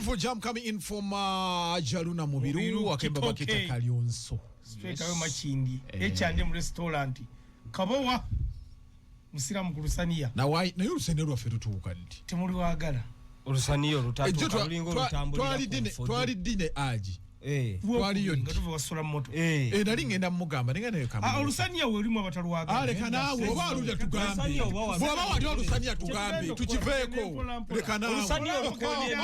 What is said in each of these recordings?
Beautiful jam coming in from Jaluna Mubiru wakemba bakita Kalyonso. Straight away machindi. Echande mu restaurant. Kabowa musiramu ku Lusaniya. Na why na Lusaniya rwafetu tukandi. Temuli wagala. Lusaniya lutatu kalingo lutambulira. Twali dine aji. Twali yo ngatuva wasola moto. Nali ngenda mugamba ninga nayo kama. Lusaniya welimu abatalu wagala. Leka nawe oba alulya tugambe. Bwaba wali Lusaniya tugambe tukiveeko. Leka nawe. Lusaniya lukonye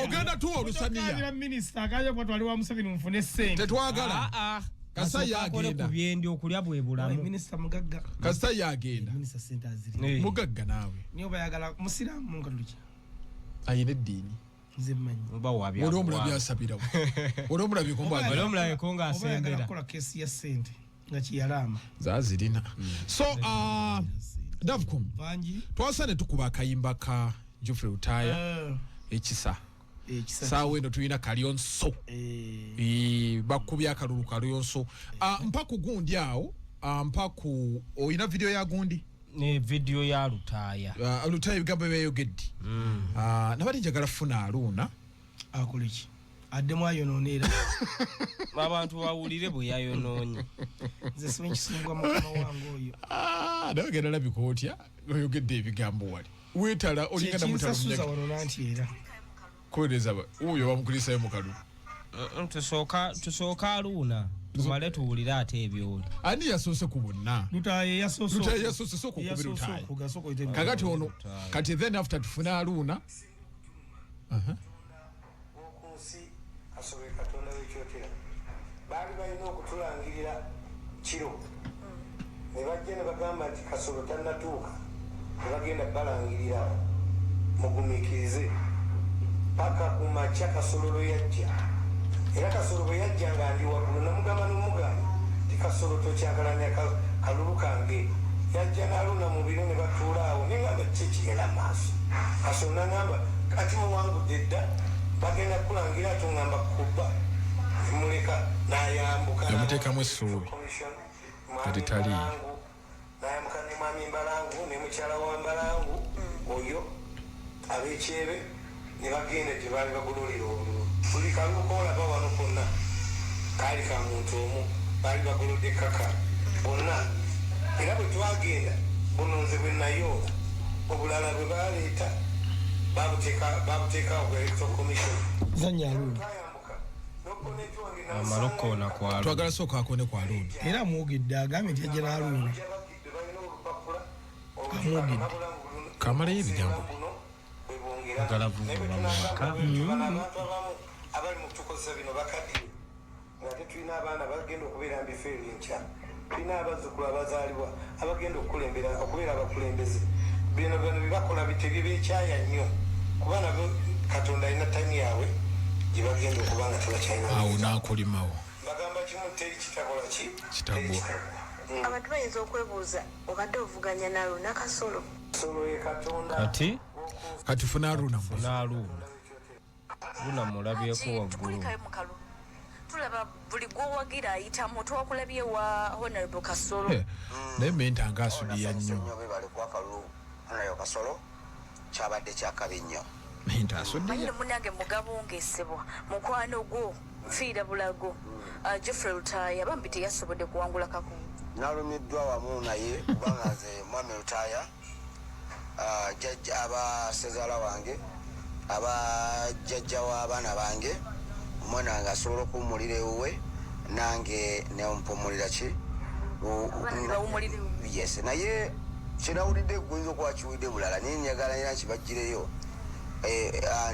ogenda tuwa Lusaniya. Minister akaje kwa twali wa Museveni mfune sente. Tetwagala. Kasaya agenda. Kubyendi okulya bwe bulamu. Minister mugagga. Kasaya agenda. Minister sente aziri. Mugagga nawe. Niyo bayagala musiramu ngatuluki. Ayine dini. Nzemanyi. Oba wabya. Olomulabi asabirawo. Olomulabi komba. Olomulabi konga asembera. Oba kola kesi ya sente. Ngachi yalama. Zazirina. So Davcom. Vanji. Twasane tukuba akayimba ka Geoffrey Rutaya. Ekisa. Sawe ndo tuyina Kalyonso. Bakubya akalulu Kalyonso. Mpaku gundi awo. Mpaku oyina video ya gundi. Ne video ya Rutaya. Rutaya ibigambo byayogedde. Nabali njagala funa Aruna. Akoleki. Addemu ayononera. Abantu bawulire bwe yayononye. Nze simanyi kisungwa mukama wange oyo. Nawe genda labika otya oyogedde ebigambo wali. Wetala olingana mutalo munyaka. Kinsa suza nanti era. Koereza uyo bamukulisa mu kalu. Tusooka Aruna. Tumale tuwulire ate ebyoli. Ani yasoose ku bonna. Lutaya yasoose soko ku Rutaya. Kugasoko ite. Kakati ono kati then after tufuna Aruna. Okunsi asobe katonda w'ekyotera. Baali balina okutulangirira kiro. Ne bajja ne bagamba nti Kasolo tannatuuka. Ne bagenda balangirira mugumiikirize. Paka ku makya Kasolo lwe yajja. Era Kasolo bwe yajja nga ndi waggulu namugamba n'omugamba ti Kasolo tokyagalanya kalulu kange. Yajja n'Aruna mu biro ne batuula awo ne ngamba kikigenda maaso. Kasolo n'agamba kati muwangudde dda bagenda kulangira tungamba kubba muleka n'ayambuka yamuteekamu essuubi kati tali n'ayambuka ne mwami Mbalangu ne mukyala wa Mbalangu oyo ab'ekyebe ne bagenda gye baali bagololera olulu buli kalulu koolaba wano konna kaali ka muntu omu baali bagolodde kaka bonna era bwe twagenda buno nze bwe nayoola obulala bwe baleeta babuteekawo ku electoral commission zanya Aruna Amaloko na kwa twagala sooka akone kwa Aruna era mwogedde agambe nti ajja n'Aruna amwogedde kamalayo ebigambo agala vuba bamaka abali mu kutukozesa bino bakaddiye ng'ate tulina abaana bagenda okubeera mbifo eby'enkya tulina abazzukulu abazaalibwa abagenda okubeera abakulembeze bino byebakola tebibeekyaya nnyo kuba nabo Katonda alina ttayimi yaabwe gye bagenda okuba nga tebakyalina awo n'akolimawo bagamba kimu teri kitakola ki kitagwa abantu bayinza okwebuuza obadde ovuganya na Aruna Kasolo Kasolo ye Katonda kati funa Aruna Aruna mulabyeko waggulu tulaba buli gwowagira ayitamu twakulabye wa Honorable Kasolo naye menta nga asudiya nnyo bali kwa kalulu nayo Kasolo kyabadde kyakabi nnyo menta asudiya manyi munange mugabo ngesebwa mukwano gwo fiira bulago Geoffrey Rutaya bambi teyasobodde kuwangula kakungu nalumiddwa wamu naye kubanga nze mwami Rutaya jajja abasezaala wange abajjajja w'abaana bange omwana wange asobola okuwumulira ewuwe nange nempumulira ki yes naye kinawulidde guyinza okuba kiwulidde bulala naye njagala era nkibaggireyo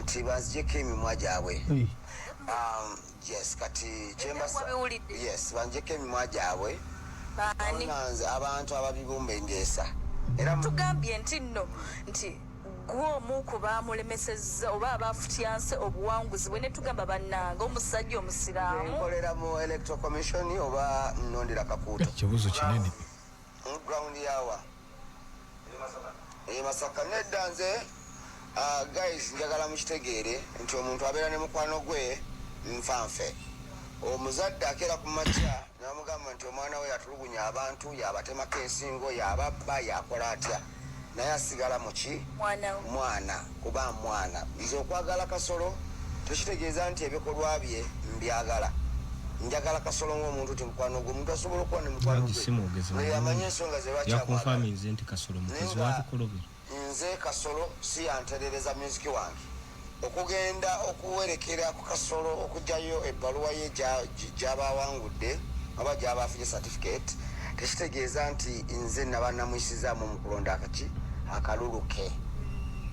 nti banzijeko emimwa gyabwe yes kati yes banzijeko emimwa gyabwe abantu ababibumbengeesa era tugambye nti nno nti gwomu ku baamulemesezza oba abaafutyanse obuwanguzi bwe ne tugamba bannanga omusajja omusiraamu nkolera mu electoral commission oba nnondera kakuuto kibuzo kinene ground yawa Masaka nedda nze guys njagala mukitegeere nti omuntu abeera ne mukwano gwe nfanfe omuzadde akeera ku makya n'amugamba nti omwana we yatulugunya abantu yabatemako ensingo yababba yakola atya naye asigala muki mwana kuba mwana. Nze okwagala Kasolo tekitegeeza nti ebikolwa bye mbyagala. Njagala Kasolo ng'omuntu ti mukwano gwe, omuntu asobola okuba ne mukwano gwe amanye ensonga ze lwaki amwagala. Nze Kasolo si yanterereza musiki wange okugenda okuwerekera ku Kasolo okujjayo ebbaluwa ye gy'abawangudde oba gy'abaafire certificate tekitegeeza nti nze naba namuyisizaamu mu kulonda akalulu ke.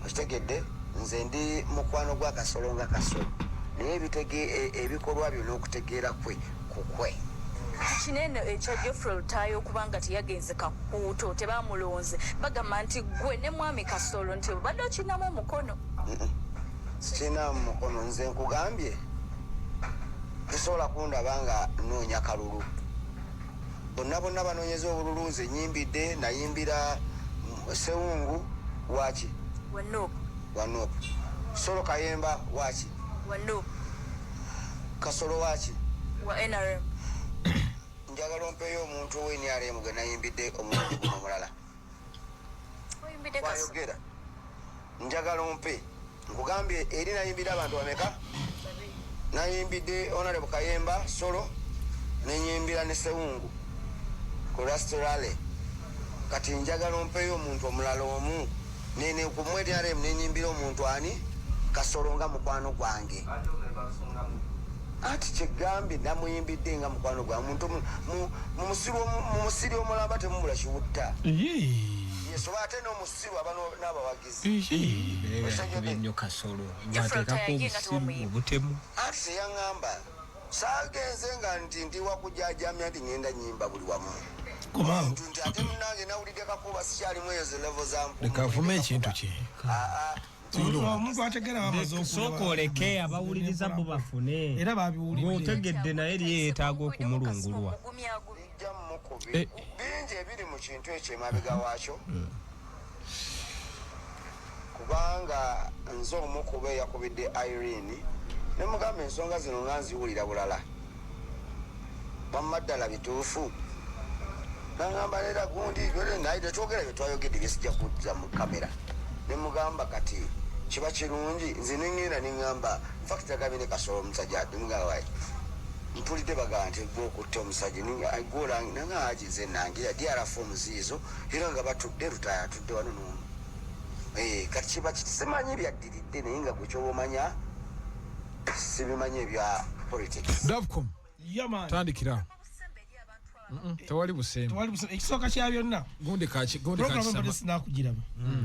Okitegedde, nze ndi mukwano gwa Kasolo nga Kasolo naye ebikolwa byo n'okutegeera kwe kukwe. Kinene ekya Geoffrey Rutaaya okubanga teyagenze Kakuuto tebamulonze bagamba nti gwe ne mwami Kasolo nti obadde okinamu omukono. Sikina mukono, nze nkugambye tosobola kundaba nga noonya kalulu. Bonna banoonyeza obululu, nze nyimbidde nayimbira Sewungu waki Wanuupu. Solo Kayemba waki Wanuupu. Kasolo waki wa NRM. Njagala ompeeyo omuntu ow'NRM gwe nayimbidde omulundi guno omulala. Wayogera njagala ompe. Nkugambye eri nayimbidde abantu bameka? Nayimbidde Honorable Kayemba Solo nenyimbira ne Sewungu ku Rastorale. Kati njagala ompeeyo omuntu omulala omu nene ku NRM nenyimbira omuntu ani Kasolo nga mukwano gwange. Ati kyegambye namuyimbidde nga mukwano gwa muntu mu musiri omulamba temubula kiwutta. Yesu ate n'omusiru abano n'abawagizi. Nnyo Kasolo ngateekako obusiru obutemu. Ati teyaŋŋamba saagenze nga nti ndi wakujajamya nti ngenda nyimba buli wamu. Nti ate munange nawulidde Kakuba sikyalimu eyo ze levo za mpumu. Leka avume ekintu kye. Omuntu ategera bamaze okusooka oleke abawuliriza bo bafune era babiwulidde. Otegedde naye eri yeetaaga okumulungulwa. Bingi ebiri mu kintu ekyo emabega waakyo kubanga nze omu kuba eyakubidde Irene ne mugamba ensonga zino nga nziwulira bulala bamma ddala bituufu nangamba leera gundi naye tetwogera bye twayogedde bye sijja kuzza mu kamera ne mugamba kati kiba kirungi nze nengenda neŋŋamba fakiti agambye ne Kasolo omusajja adumgawayi mpulidde bagamba nti gwe okutte omusajja golangi nanga agize nangira DRF omuziizo era nga batudde Rutaaya atudde wano n'omu kati kiba kiti simanyi byaddiridde naye nga gwe kyoba omanya sibimanyi ebya politics. Davcom tandikira tewali busembe ekisooka kya byonna gundi mbadde sinakugiraba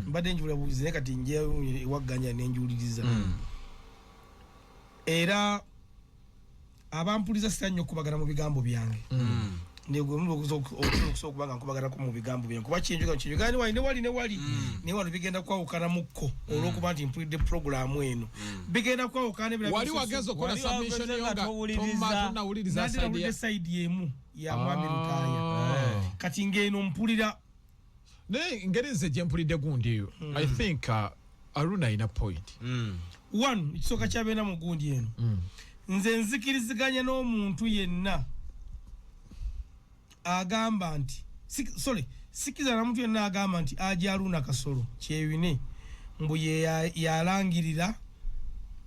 mbadde njulira buuzi naye kati njewagganya nenjuliriza era abampuliza sitannyo okubagana mu bigambo byange okuba nga nkubaganako mu bigambo byange kuba kinjuga ne wali naye wano bigenda kwawukana mukko olw'okuba nti mpulidde puroguramu eno bigenda kwawukana wali wageza okola submission yo nga tonawuliriza sayidi emu ya mwami Rutaaya kati ngeno mpulira naye ngeri nze gye mpulidde gundi eyo I think Aruna ina point one ekisooka kyabeera mu gundi eno nze nzikiriziganya n'omuntu yenna agamba nti sikiza na muntu yenna agamba nti aje Aruna Kasolo kyewine mbu yalangirira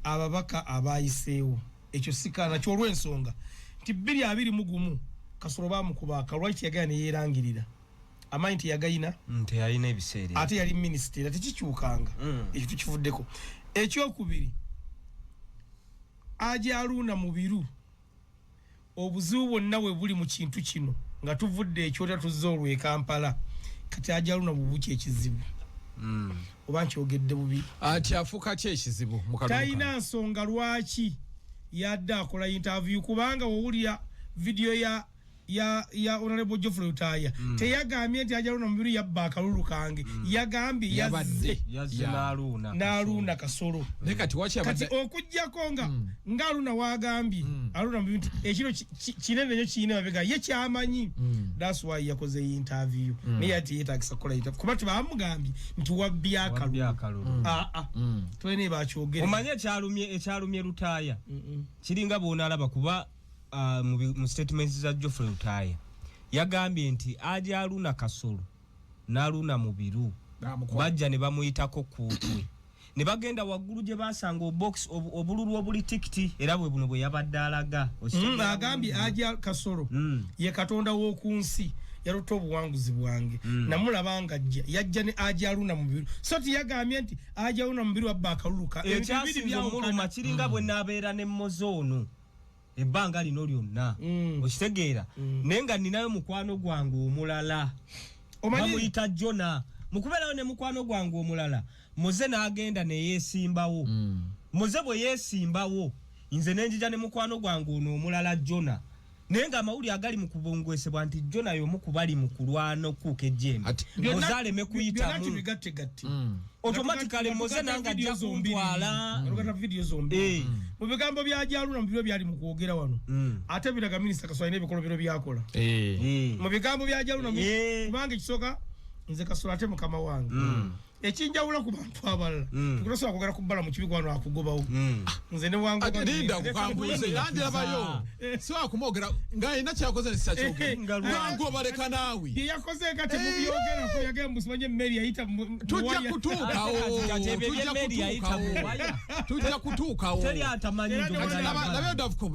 ababaka abayiseewo ekyo sikana kyolw'ensonga nti 221 Kasolo bamukuba akalwaki yagaya ne yeerangirira amanyi nti yagayina nti yalina ebiseera ate yali minisitiri ate kikyukanga ekyo tukivuddeko. Ekyokubiri aje Aruna mu biru obuzibu bwonna bwe buli mu kintu kino nga tuvudde ekyota tuzze olwe Kampala kati aje Aruna bubuki ekizibu oba nkyogedde bubi ati afuuka ki ekizibu talina nsonga lwaki yadde akola interview kubanga wowulira video ya Honorable Geoffrey Rutaaya teyagambye nti aje Aruna mu biru yabba akalulu kange yagambye yazze n'Aruna Kasolo kati okujjako nga Aruna wagambye Aruna mu biru ekiro kinene nnyo kiyina mabega ye kyamanyi that's why yakoze interview naye ati yeetagisa kukola interview kuba tebamugambye nti wabbye akalulu twene bakyogere omanye ekyalumye Rutaaya kiringa bw'onaalaba kuba mu statements za Geoffrey Rutaaya yagambye nti aje Aruna Kasolo n'Aruna mu biru bajja ne bamuyitako kuutwe ne bagenda waggulu gye basanga obox obululu obuli tikiti era bwe buno bwe yabadde alaga agambye Ajja Kasolo ye katonda w'okunsi yaluta obuwanguzi bwange namulabanga yajja ne Ajja Aruna mu biru so tiyagambye nti Ajja Aruna mu biru wabba akaluluka ebibiri byawuluma kiringa bwe nabeera ne Mozono ebbanga lino lyonna okitegeera naye nga ninayo mukwano gwange omulala bamuyita Jona mukubeerayo ne mukwano gwange omulala Moze n'agenda ne yeesimbawo Moze bwe yeesimbawo nze nenjija ne mukwano gwange ono omulala Jona naye nga amawuli agali mu kubongwesebwa nti Jona y'omu ku bali mu kulwana okuuka ejjembe Moze aleme kuyitamu automatically Moze nanga ajja kuntwala mu bigambo bya Ajja Aruna mu biro byali mu kwogera wano ate biraga minisita Kaswali n'ebikolo biro byakola mu bigambo bya Ajja Aruna kubanga ekisooka nze Kasolo ate mukama wange ekinjawula ku bantu abalala tukulosobola kwogera ku bbala mu kibigwano akugobawo nze ne wangu linda kukambuze yandirabayo siwa kumwogera nga ina kyakoze nesisakyogera wangu obaleka naawe bye yakoze kati mu byogerako yagera musumanye mmeri yayita tujja kutuukawo tujja kutuukawo teri atamanyi labeyo davuko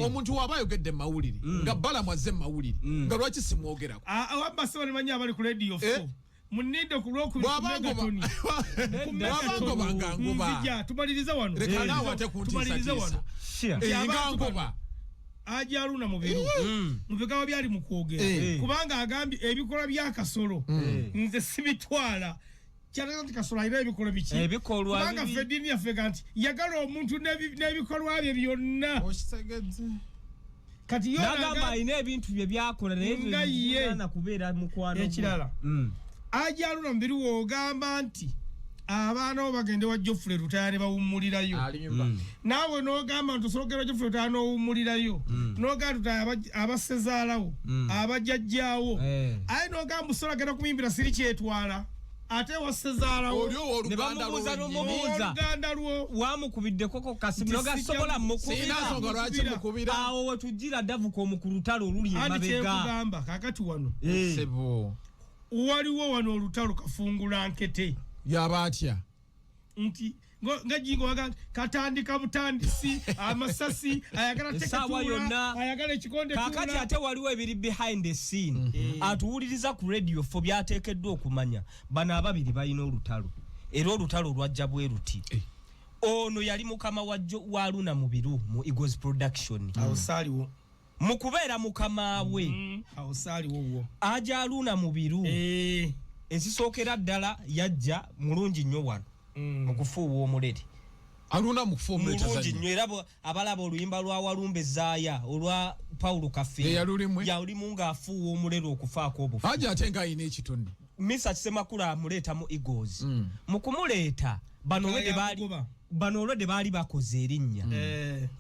omuntu waba ayogedde mu mawulire nga bbala mwazze mu mawulire nga lwaki simwogerako awambasaba ne manyi abali ku radio 4 muninde kulwokubigatoni wabango banganguba tumaliriza wano leka nawe ate tumaliriza wano inganguba Ajja Aruna mu biru mu bigambo byali mu kwogera kubanga agambye ebikola bya Kasolo nze sibitwala kyalaga nti Kasolo ayina ebikola biki ebikolwa kubanga Fedini yaffe kanti yagala omuntu n'ebikolwa bye byonna kati nagamba ayina ebintu bye byakola naye na kubeera mukwano ekirala Ajja Aruna mu biru wogamba nti abaana bo bagende wa Geoffrey Rutaya ne bawummulirayo naawe n'ogamba nti osologera Geoffrey Rutaya n'owummulirayo n'ogamba Rutaya abasezaalawo abajjajjaawo aye n'ogamba osologera kumimbira siri kyetwala ate wasezaalawo ne bamubuuza n'omubuuza lwo wamukubiddeko kasimu nogasobola mukubira awo wetujjira davuka omukulutalo oluli emabega kyekugamba kakati wano waliwo wano olutalo kafungula nkete yabatya nti nga jingo waga katandika butandisi amasasi ayagala tekatula ayagala ekikonde kakati ate waliwo ebiri behind the scene atuwuliriza ku radio fo byateekeddwa okumanya bano ababiri balina olutalo era olutalo lwajja bwe ruti ono yali mukama wa Aruna mu biru mu Eagles production awusaliwo mukubeera mukama we awusaliwo wo Ajja Aruna mu biru ensisookera ddala yajja mulungi nnyo wano mu kufuuwa omulere Aruna mu kufuuwa omulere mulungi nnyo era abalaba oluyimba lwa Walumbe Zaaya olwa Paulo Kafe yalulimu ng'afuuwa omulere okufaako obufu Ajja ate ng'ayina ekitone Misa Kisemakula amuleeta mu Eagles mu kumuleeta bano olwedde baali bakoze erinnya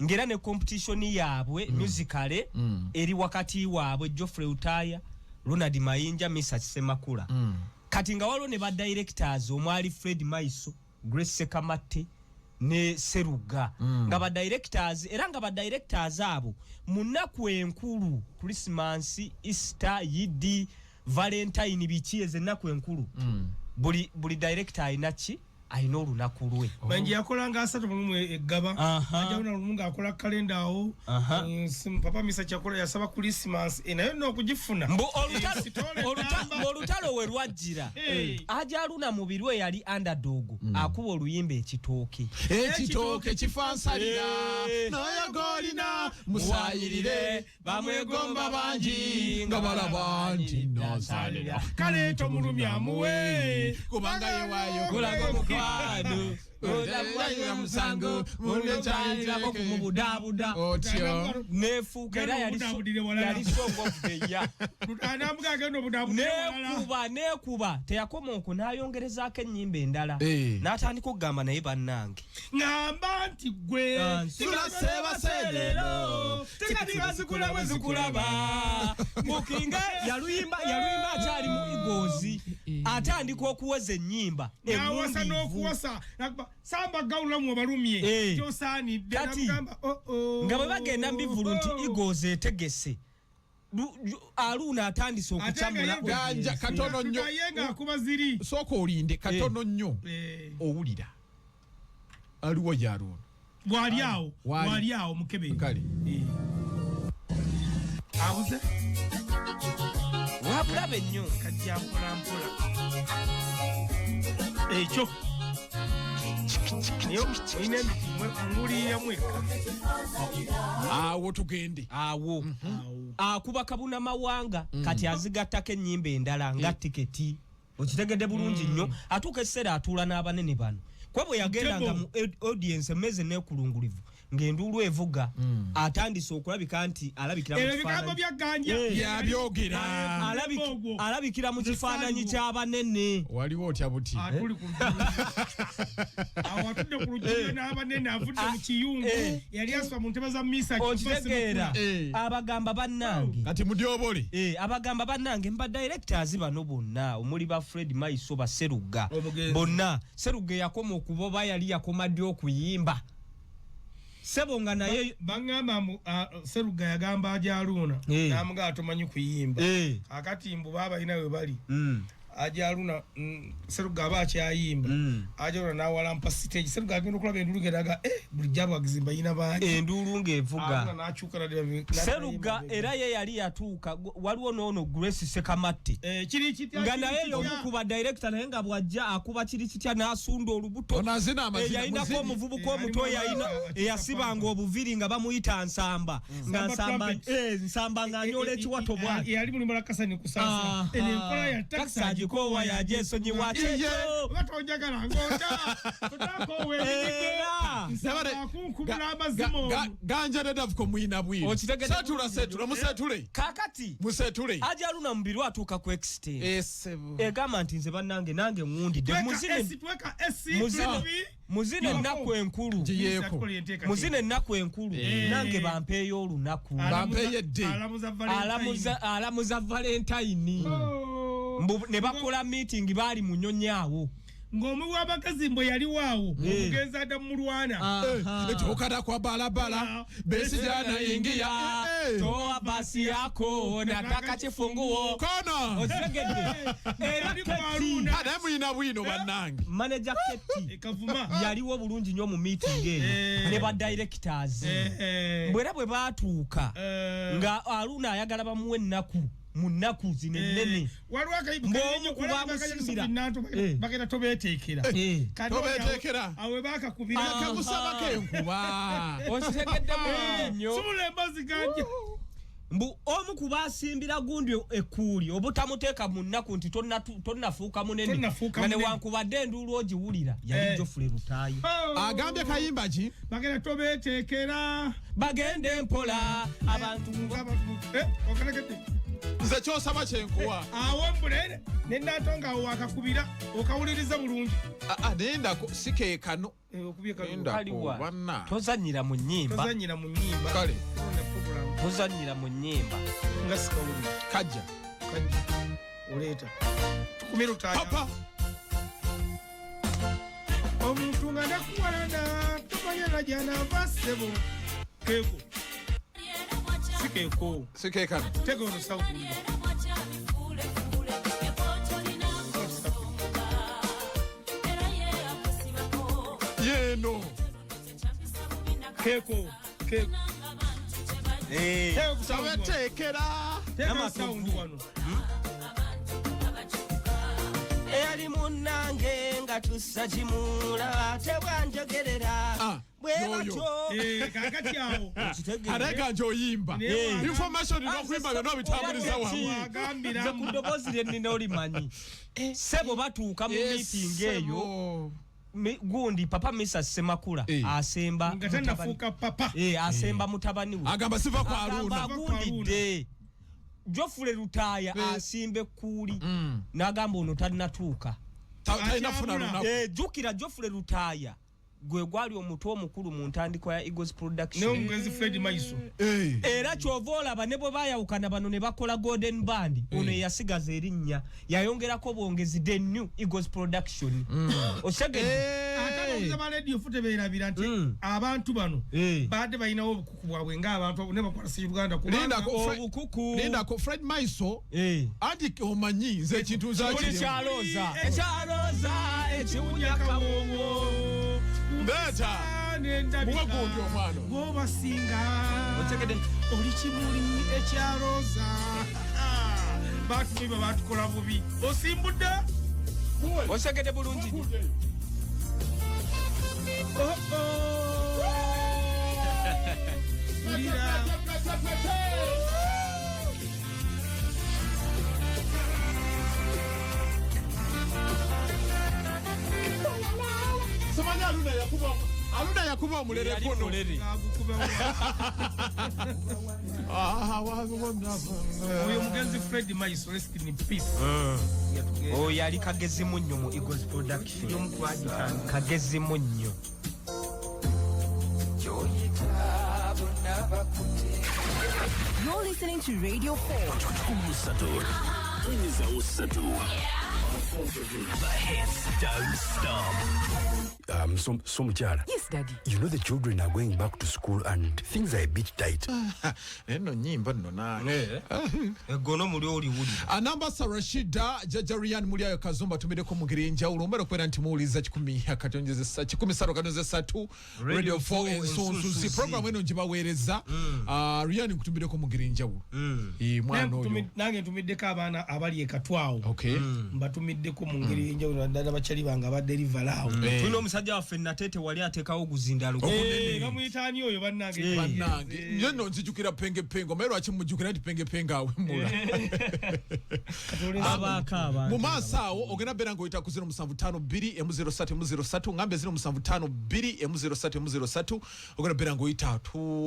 ng'era ne competition yaabwe musicale eri wakati waabwe Geoffrey Rutaya Ronald Mayinja Misa Kisemakula kati nga waliwo ne ba directors omwali Fred Maiso Grace Sekamate ne Seruga nga ba directors era nga ba directors abo munaku enkulu Christmas Easter Yidi Valentine bikieze naku enkulu buli director ayinachi ayina olunaku lwe banji yakolanga asatu mu eggaba ajja una lumunga akola kalenda awo papa Misa Kyakola yasaba Christmas nayo n'okugifuna olutalo we lwajjira Ajja Aruna mu birwe yali underdog akuba oluyimba ekitooke kifansalira n'oyagolina musayirire bamwegomba bangi nga balaba nti nosalira kaleeto mulumya muwe kubanga yewayo kulaga mukwano Ola musango munechayira ko kumubudabuda otyo nefukera yali songo ofeya anambuga gendo budabuda nekuba teyakoma nko nayongereza ke nyimba endala natandika okugamba naye bannange ngamba nti gwe tunaseba selero tekadika zikulaba zikulaba mukinga yaluyimba akyali mu Eagles atandika okuweza ennyimba nawasa n'okuwasa samba gaula mu balumye kyosani nga bwe bagenda mbivulu nti Eagles etegese Aruna atandise okukyamula ganja katono nnyo tukayenga kubaziri soko olinde katono nnyo owulira aliwo Aruna waliawo mukebe kale abuze wabulabe nnyo kajja mpola ekyo niyo ine ngulira mweka awo tugende awo akuba kabuna mawanga kati azigattako ennyimba endala nga tiketi okitegedde bulungi nnyo atuuka essera atuula n'abanene bano kwa bwe yagendanga mu audience emmeze n'ekulungulivu ng'enduulu evuga atandise okulabika nti alabikira alabikira mu kifaananyi ky'abanene waliwo otya buti awatudde ku lujuyo n'abanene avudde mu kiyungu yali aswa mu ntebe za misa okitegeera abagamba bannange kati mudyobole abagamba bannange mba directors bano bonna omuli ba Fred Maiso ba Seruga bonna Seruga yakoma okuboba yali yakoma ddi okuyimba sebonga naye bangamba Seruga yagamba ajaluna namuga atomanyi kuyimba akati mbu baba ina we bali ajaluna Seruga abakyayimba ajaluna nawala mpa stage Seruga agenda okulaba endulu geraga buli jabo agizimba ina baaki endulu ng'evuga nakyuka Seruga era ye yali yatuuka waliwo noono Grace Sekamatti nga naye y'omu ku ba director naye nga bw'ajja akuba kiri kitya n'asunda olubuto yayinako omuvubuka omuto eyasibanga obuviri nga bamuyita Nsamba nga Nsamba ng'anyola ekiwato bwati yali muli Malakasani kusasa enkola ya taxi kowa ya Jesu nyi wachecho batonjagala ngonda tutakowe ganja nedavuko mwina bwino setula musetule kakati musetule Ajaluna mbiru atuuka ku extend egamba nti nze bannange nange ngundidde muzine ennaku enkulu muzine ennaku enkulu nange bampeeyo olunaku bampeyedde alamuza Valentine ne bakola meeting bali munyonyaawo ngomu wabakazi mbo yali waawo omugenza adda mulwana etokada kwa balabala besi jana ingia toa basi yako nataka chifunguo kono osegede era Aruna hada mwina bwino bannange manager Keti ekavuma yaliwo bulungi nnyo mu meeting eyo ne ba directors mbwera bwe baatuuka nga Aruna ayagala bamuwe ennaku munaku zinenene waliwo akayibuka bagenda tobeteekera awe bakakubira akakusaba kenkuba okitegedde bulungi nnyo sumula embazi ganja mbu omu kubasimbira gundi ekuli obutamuteeka mu nnaku nti tonnafuuka munene nga newankubadde enduulu ogiwulira yali Geoffrey Rutayi agambye kayimba ki bagenda tobeteekera bagende mpola abantu okalekete nze kyosaba kyenkuwa awo mbulere nendatonga awo wakakubira okawuliriza bulungi nendako sikeekano tozanyira mu nnyimba kale tozanyira mu nnyimba nga sikawulira kajja oleeta tukumira Rutayi omuntu nga ndakuwalana tomanya najanava ssebo keeko sikeekano tego ono sawulira yeno keeko saweteekera sound wano eyali munnange nga tusajimula tebwanjogerera kakati awo arega njoyimba information n'okuyimba byonna bitambuliza wamu nze ku ddoboozi lye nnina olimanyi sebo batuuka mu meeting eyo gundi papa Misa Semakula asemba ngatannafuuka papa asemba mutabani we agamba siva kwa Aruna agundidde Geoffrey Rutayi asimbe kuli n'agamba ono tannatuuka talina funa lunaku jukira Geoffrey Rutayi gwe gwali omuto omukulu mu ntandiko ya Eagles Production n'omugenzi Fred Maiso era kyovola bane bwe bayawukana bano ne bakola Golden Band ono yasigaza erinnya yayongerako bwongezi the new Eagles Production atabuza ba radio fute beerabira nti abantu bano baade bayinawo obukuku bwabwe ng'abantu ne bakwasa Uganda Linda ko Fred Maiso adi omanyi nze ekintu ekyaloza ekiwunya kabongo beta muwagundi omwana gwobasinga oli kimuli ekyaloza batumiba batukola bubi osimbudde osegede bulungi Samanya Aluna Yakuba omulere kono oyo mugenzi Fred Maiso rest in peace yali kagezi munnyo mu Eagles Production kagezi munnyo You're listening to Radio 4. The hits don't stop. Somukyala. Yes, Daddy. You know the children are going back to school and things are a bit tight. Eno nyimba nno nange. Egono muli oli wuli. Anambasa Rashida Jajarian Mulyayo Kazumba tumideko mu ngeri njawulo mbere kwera nti muwuliza 10 Radio 4 ensonsuzi program eno njibaweereza Ryan nkutumideko mu ngeri njawulo. Mwana oyo. Nange ntumiddeko abaana abali ekatwawo. Okay. Mbatumiddeko mu ngeri njawulo ndada bachali banga badeliver awo. Tuno omusajja waffe Natete wali ateekawo oguzindalo bamuyitaani oyo bannange nno nzijukira pengepengo mero akimujukira nti pengepengo awe mula mu maaso awo ogenda beera ng'oyita ku 075 ngambe 075 ogenda beera ng'oyita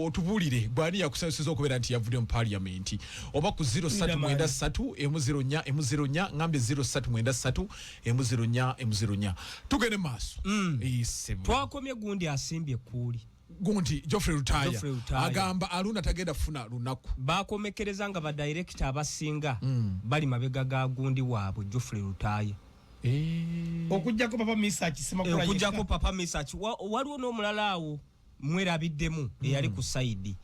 otubuulire gwani yakusanyusiza okubeera nti yavudde mu parliament oba ku 079 ngambe 079 tugende maaso twakomye gundi asimbye kuuli gundi Geoffrey Rutaya agamba Aluna tagenda funa lunaku bakomekereza nga ba director abasinga bali mabega ga gundi waabwe Geoffrey Rutaya okujjako papa Misach simakula okujjako papa Misach waliwo n'omulala awo mwerabiddemu eyali ku side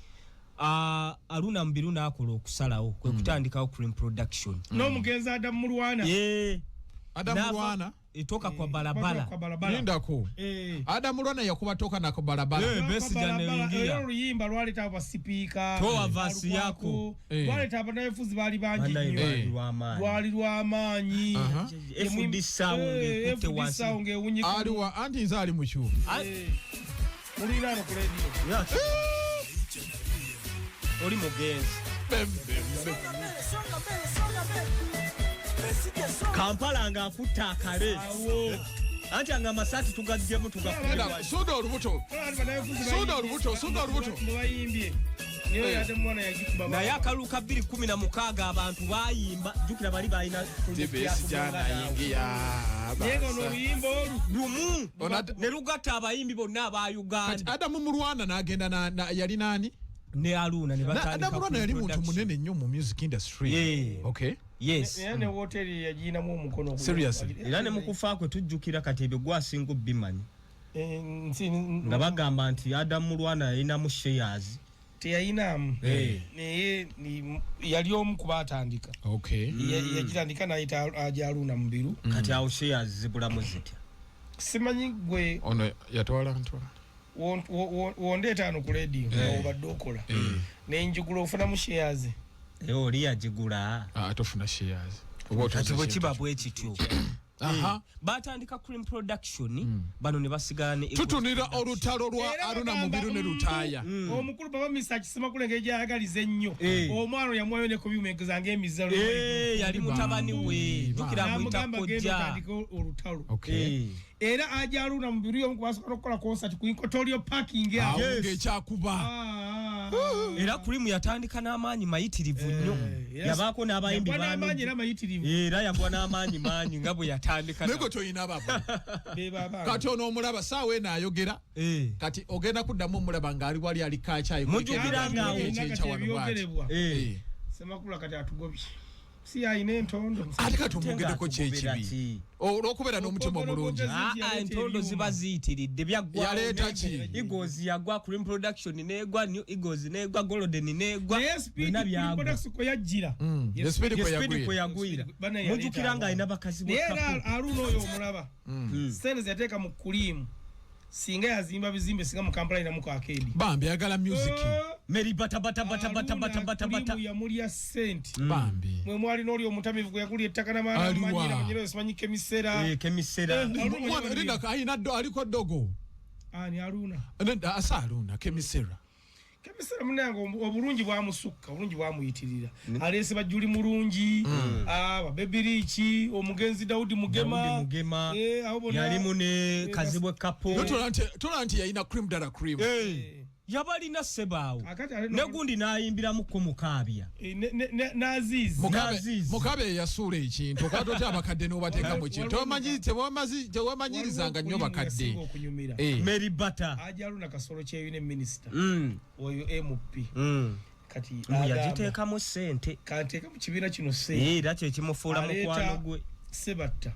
Aluna mbiru n'akola okusalawo kwe kutandikawo Cream Production n'omugenzi Adam Mulwana Adam Mulwana itoka kwa barabara nindako Adam Mulwana yakuba toka na kwa barabara besi jane ingia oluyimba lwaleta aba speaker toa vasi yako lwaleta abanafuzi bali banji lwali lwamanyi efudisa unge kute wansi aliwa anti nzali muchu mulirano ku radio oli mugenzi Kampala nga afutta akale anti anga masati tugajjemu tugakubira soda olubuto bayimbye niyo yate mwana yagikuba na yakaluka 216 abantu bayimba jukira bali bayina TBS jana yingia yego no luyimbo lumu ne lugata abayimbi bonna aba Uganda Adam Mulwana nagenda na yali nani ne Aluna ne batandika Adam Mulwana yali muntu munene nnyo mu music industry okay yes ne hoteli yajina mu mukono seriously era ne mukufa kwe tujjukira katebe gwasingo bimanyi nga bagamba nti Adam Mulwana yalina mu shares teyayinamu naye yali omu kubatandika okay yagitandika nayita Aluna Mubiru kati awo shares zibulamu zitya simanyi gwe ono yatwala ntwala wondeeta ano ku radio obadde okola nenjigula ofuna mu shares oli yagigula atofuna shares kati bwe kiba bwe kityo batandika Cream Production bano ne basigala ne tutunira olutalo lwa Aluna Mubiru ne Rutaya omukulu baba Misach simakulenga ejayagaliza ennyo omwana yamwayo ne kubyumegeza ng'emizalo yali mutabani we jukira mwita kojja olutalo era ajja Aluna Mubiru yomu kubasooka okukola concert ku Incotorio parking awo ng'ekyakuba era Cream yatandika n'amaanyi mayitirivu nnyo yabaako n'abayimbi era yagwa n'amaanyi manyi nga bwe yatandika nego toyina babo kati ono omulaba saawe naayogera kati ogenda kuddamu omulaba ng'ali wali ali kacaayi mujjukiranga Semakula kati atugobye si ayina entondo ate katumugedeko kyekibi olw'okubeera n'omutima omulungi entondo ziba ziyitiridde byaggwa yaleeta ki Eagles yagwa Cream Production negwa New Eagles negwa Golden negwa byonna byagwa yajjira Speed kwe yagwira mujjukiranga ayina bakazi era Aruno oyo omulaba sente yateeka mu Cream singa yazimba bizimbe singa mu Kampala ina mu Arcade bambi agala music Meri bata ya mulia senti bambi mwe mwali noli omutamivu gwe yakuli ettaka na maana manyira manyira simanyi kemisera linda ayina aliko dogo ani Aruna asa Aruna kemisera munango obulungi bwamusukka obulungi bwamuyitirira alese bajuli mulungi babebirichi omugenzi Daudi Mugema yali mune kazibwe kapo tolanti yayina Cream dala Cream yabalina sebaawo negundi nayimbira mu kumukabya nazizi mukabe yasuula ekintu kwatota abakadde n'obateeka mu kintu tewamanyirizanga nnyo bakadde Mary Bata ajaluna kasolo kyeyine minister oyo MP kati yagiteeka mu ssente kanteeka mu kibiina kino ssente era kyekimufuula mukwano gwe Sebatta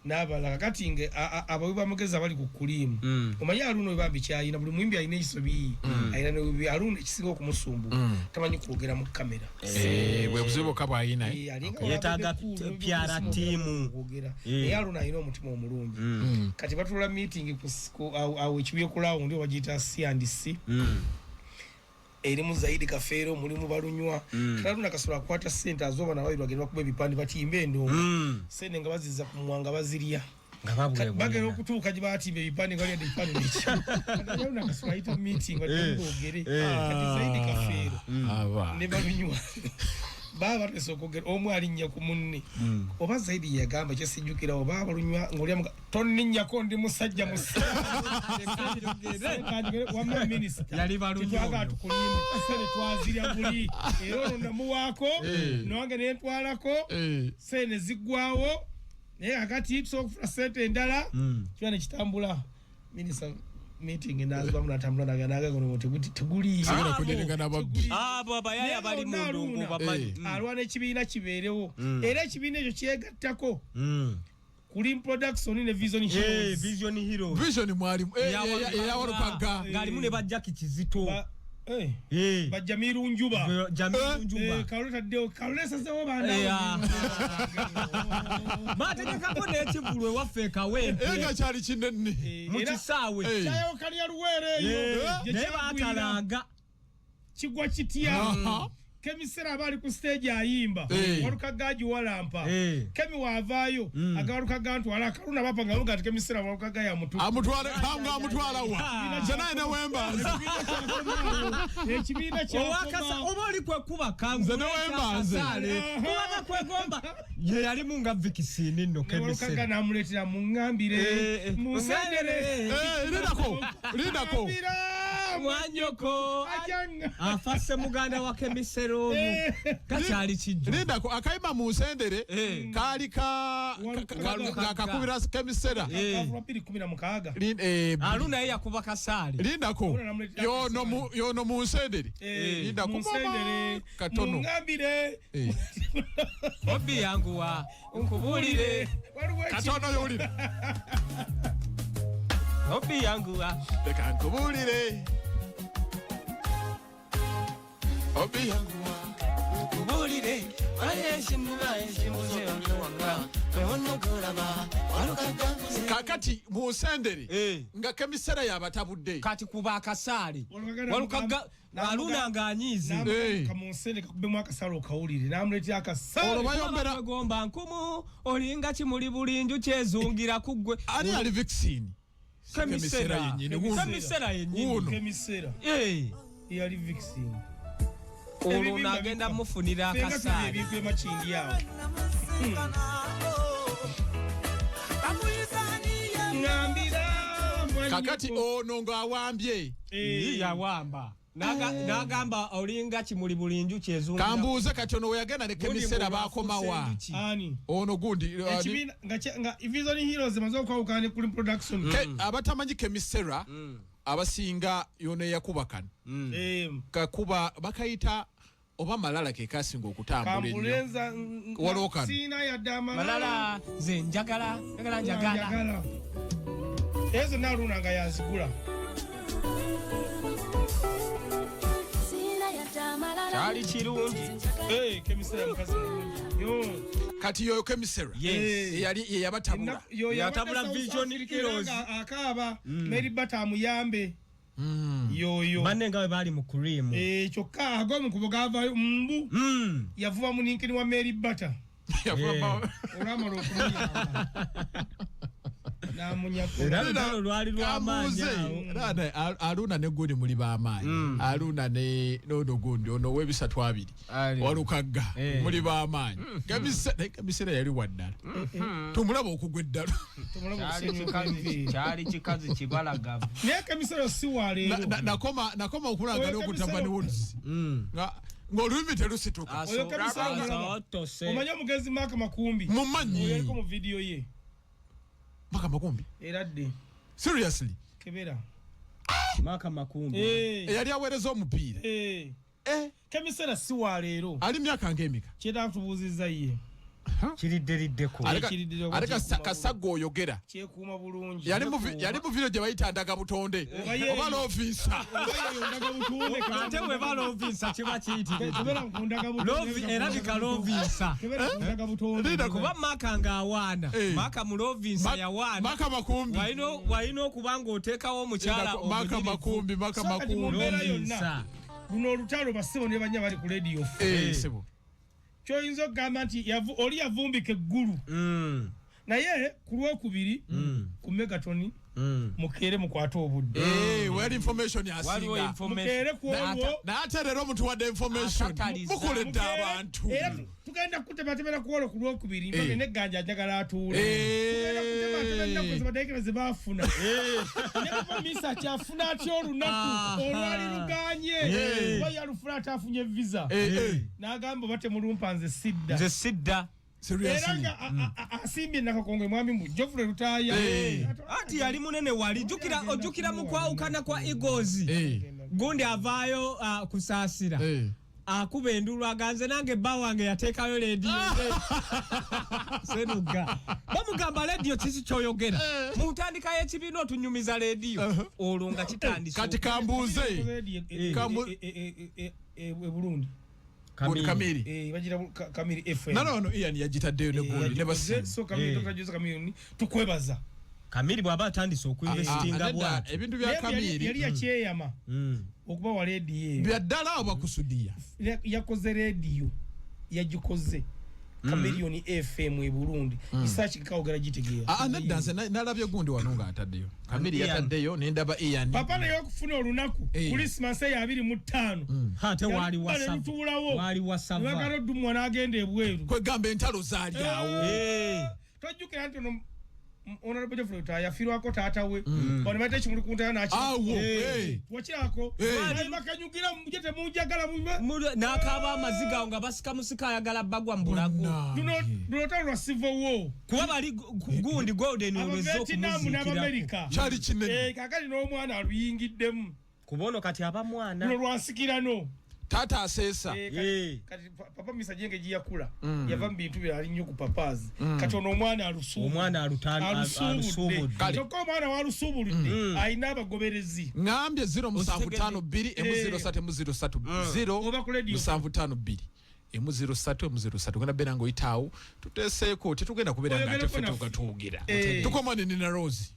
n'abalala kati nge abawi bamugeza bali ku Cream omanyi Aruno we bambi kyayina buli mwimbi alina ekisobi ayina ne Aruno ekisinga okumusumbu tamanyi kwogera mu kamera bwe buzibuka bwayina yetaaga pyara tiimu Aruno ayina omutima omulungi kati batula meeting awo ekibiye kulaawo ndio bagiyita C&C erimu zaidi kafero mulimu balunywa Aruna kasobola kwata sente azoba nabayi bagenda kuba ebipande batimbe endo sente nga baziza ku mwanga bazirya bagenda okutuuka gye batimba ebipande nga lyadde ebipande neki Aruna kasobola ayita meeting bagere kati zaidi kafero ne balunywa baba tesokogera omwe alinnya ku munne oba zaidi yagamba kye sijjukira oba balunywa ngolya tonninnyako ndi musajja wama minister yali balunywa twaga tukulimba sene twazirya buli era ono namuwaako nange nentwalako sene ziggwawo naye akati tusokufuna sente endala kiba kitambula minister meeting nazo munatambula naganaga ngono teguli sigera kudenga nababbi baba yaya bali mundu alwana ekibiina kibeerewo era ekibiina ekyo kyegattako Cream Production ne Vision Heroes Vision mwali yawarukaga ngalimu ne bajjaki kizito Bajamiru Njuba Kalota deo Kalesa sewo bana Mategeka ko n'ekivulwe waffe kawempe ega kyali kinene mu kisaawe kyayo kali ya luwere yo ne batalaga kigwa kitya Kemisera abali ku stage ayimba waruka gaji walampa kemi wavaayo agaruka gantu wala Karuna bapa ngaruka ati Kemisera waruka gaya amutwala hanga amutwala wa jana ine wemba ekibina kya wakasa obali kwe kuba kangu ne wemba sale kuba kwe gomba ye yali munga vikisini no Kemisera waruka gana amuletera mungambire musendere lindako mwanyoko afase muganda wa Kemisera kachali kijjo lindako akayima mu nsendere kali kakubira Kemisera Aruna ye yakuba kasale lindako yono mu nsendere lindako katono mungambire obi yangu wa nkubulire katono yulira obi yangu wa leka nkubulire obi yangu kubulire kakati mu nsendere nga Kemisera yabatabudde kati kuba akasale walukaga Aruna nganyizi kamunsende kakubemu akasale okawulire namuletya akasale olobayombera gomba nkumu olinga kimuli bulinju kyezungira kugwe ali Vixen Kemisera yenyini Kemisera yali Vixen olo nagenda mufunira akasale ebikwe machindi yawo kakati ono ng'awambye yawamba Nagamba olinga kimuli bulinju kyezungu. Kambuuze kati ono we yagenda ne kemisera baakomawa. Ani. Ono gundi. Ekibina nga Vision Heroes mazo kwawukana kuli production. Abatamanyi kemisera abasinga yone yakubakana. Kakuba bakayita oba malala ke kasinga okutambula ennyo. Kambulenza Walokana. Sina ya dama. Malala ze njagala. Ezo naruna nga yazigula. Chali kirungi. Kemisera mukazi. Yo. Kati yo kemisera. Yali yabatabula. Yatabula Vision Heroes. Akaba Mary Bata muyambe. Yo. Banne ngawe bali mu cream. Kyokka ago mu kuboga mbu. Yavuba muninkini wa Mary Bata. Yavuba. Olamalo okumuya. Aruna ne gundi muli b'amaanyi. Aruna ne nono gundi ono webisatu abiri. Walukagga muli b'amaanyi. Kamisera yali waddala. Tumulaba okugwa eddala. Kyali kikazi kibalagavu. Naye Kamisera si wa leero. Nakoma okulanga n'okutambani woods. Ng'olulimi telusituka. Oyo Kamisera omanyi omugezi Maka Makumbi. Mumanyi. Yaliko mu video ye. Maka Makumbi. Eradde. Seriously. Kebera. Maka Makumbi. Yali aweereza omupiira. Kamisera si wa leero. Ali myaka ng'emika. Kyetatubuuzizza ye. Kiridderideko. Aleka Kasaggo oyogera. Kyekuuma bulungi. Yali mu video gye bayita Ndaga Butonde. Oba Lovinsa. Ate we ba Lovinsa kiba kiyitire. Kebera nkundaga butonde. Era bika Lovinsa. Kebera nkundaga butonde. Kuba Maka ng'awaana. Maka mu Lovinsa yawaana. Maka Makumbi. Walina okuba ng'oteekawo omukyala Maka Makumbi. Lovinsa. Luno olutalo bassebo ne banya bali ku radio. Sebo. Kyoyinza okugamba nti oli yavumbika eggulu. Naye ku lwokubiri ku Megatoni mukeere mukwate obudde. Wali information yasinga. Mukeere ku olwo. N'ate leero omuntu wadde information. Mukoledde abantu. Tugenda kutematebera ku olwo ku lwokubiri. Mpaka n'egganja njagala atuula. Tugenda kutematebera ennaku zibadayikira ze baafuna. Ne kuva Misa kyafuna atya olunaku olwali luganye. Oba yalufuna ate afunye visa. N'agamba bate mulumpa nze sidda. Nze sidda. Era nga asimbye Nakakongwe mwami mu Geoffrey Rutaya. Ati yali munene wali ojjukira mu kwawukana kwa Eagles. Gundi avaayo kusaasira. Akuba endulu aganze nange bba wange yateekayo leediyo. Senuga. Bamugamba leediyo kisi kyoyogera. Mu ntandika y'ekibiina otunyumiza leediyo. Olwo nga kitandise. Kati kambuuze. Burundi. Kamiri. Bagira Kamiri FM. No, Ian yagitaddeyo ne gundi ne basi. So Kamiri tokajuza Kamiri tukwebaza. Kamiri bwaba atandise okuinvestinga bwatu. Ebintu bya Kamiri. Yali yakyeyama. Okuba wa radio. Byaddala abakusudia. Yakoze radio. Yagikoze. Kamilioni FM e Burundi. Research kawogera gitegeera. Neddanse nalabye gundi wano nga ataddeyo. Kamiri yataddeyo nendaba Ian. Papa naye okufuna olunaku. Christmas ya 25. Hate wali wasava. Wali wasava. Wakalo dumwa n'agenda ebweru. Kwegamba entalo zaali awo. Tojjukira nti ono Honorable Geoffrey Rutaya yafiirwako taata we. Bano baita ekimuli ku ntayo n'aki. Wakirako. Bali bakanyugira muje temunjagala n'akaaba amaziga nga basikamusika ayagala bagwa mu bulago. Luno talo lwa civil war. Kuba bali gundi golden olwezza okumuzikira. Kyali kinene. Kakali n'omwana aluyingiddemu. Kubono kati abamwana. Luno lwasikirano. Tata aseesa. Kati papa Misa jenge giyakula. Yava mu bintu bya ali nnyo ku papazi. Kati ono omwana alusuubudde. Omwana alusubudde. Kyokka omwana walusubuludde alina abagoberezi. Ngambye 0752 M03 0732 M03 gonna bera ngo itaawo tuteseeko tetugenda kubeera nga teffe tugatuugira. Tukomane nina Rose.